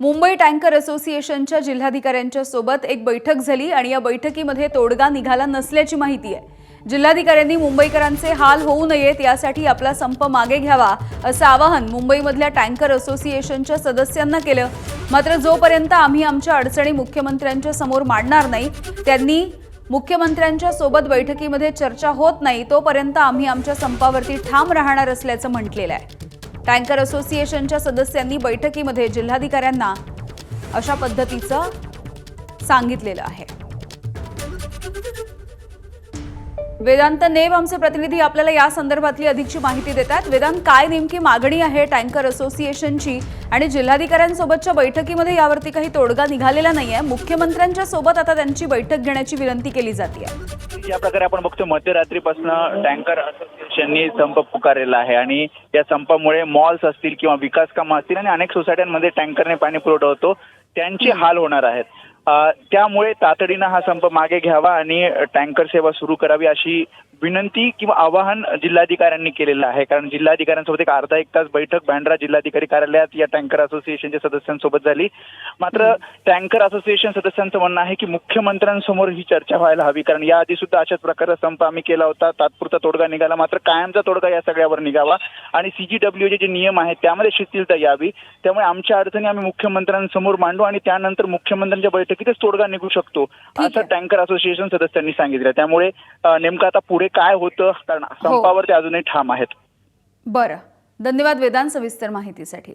Mumbai tanker असोसिएशनच्या जिल्हाधिकाऱ्यांच्या सोबत एक बैठक झाली आणि या बैठकीमध्ये तोडगा निघाला नसल्याची माहिती आहे। जिल्हाधिकाऱ्यांनी मुंबईकरांचे हाल होऊ नयेत यासाठी आपला संप मागे घ्यावा असं आवाहन मुंबईमधल्या टँकर असोसिएशनच्या सदस्यांना केलं। मात्र जोपर्यंत आम्ही आमच्या अडचणी मुख्यमंत्र्यांच्या समोर मांडणार नाही, त्यांनी मुख्यमंत्र्यांच्या सोबत बैठकीमध्ये चर्चा होत नाही तोपर्यंत आम्ही आमच्या संपावरती ठाम राहणार असल्याचं म्हटलेलं आहे। टँकर असोसिएशनच्या सदस्यांनी बैठकीमध्ये जिल्हाधिकाऱ्यांना अशा पद्धतीचं सांगितलेलं आहे। वेदांत नेब आमचे प्रतिनिधी आपल्याला या संदर्भातली अधिकची माहिती देतात। वेदांत, काय नेमकी मागणी आहे टँकर असोसिएशनची आणि जिल्हाधिकाऱ्यांसोबतच्या बैठकीमध्ये यावरती काही तोडगा निघालेला नाहीये, मुख्यमंत्र्यांच्या सोबत आता त्यांची बैठक घेण्याची विनंती केली जाते। या प्रकारे आपण बघतो मध्यरात्रीपासून टँकर असोसिएशननी संप पुकारलेला आहे आणि या संपामुळे मॉल्स असतील किंवा विकास कामं असतील आणि अनेक सोसायट्यांमध्ये टँकरने पाणी पुरवठा होतो त्यांचे हाल होणार आहेत। त्यामुळे तातडीनं हा संप मागे घ्यावा आणि टँकर सेवा सुरू करावी अशी विनंती किंवा आवाहन जिल्हाधिकाऱ्यांनी केलेलं आहे। कारण जिल्हाधिकाऱ्यांसोबत एक अर्धा एक तास बैठक बँड्रा जिल्हाधिकारी कार्यालयात या टँकर असोसिएशनच्या सदस्यांसोबत झाली। मात्र टँकर असोसिएशन सदस्यांचं म्हणणं आहे की मुख्यमंत्र्यांसमोर ही चर्चा व्हायला हवी, कारण याआधी सुद्धा अशाच प्रकारचा संप आम्ही केला होता, तात्पुरता तोडगा निघाला, मात्र कायमचा तोडगा या सगळ्यावर निघावा आणि CGWचे जे नियम आहेत त्यामध्ये शिथिलता यावी। त्यामुळे आमच्या अडचणी आम्ही मुख्यमंत्र्यांसमोर मांडू आणि त्यानंतर मुख्यमंत्र्यांच्या बैठकीतच तोडगा निघू शकतो असं टँकर असोसिएशन सदस्यांनी सांगितलं। त्यामुळे नेमकं आता पुढे काय होतं, कारण संपावर ते अजूनही ठाम आहेत। बरं, धन्यवाद वेदांत सविस्तर माहितीसाठी।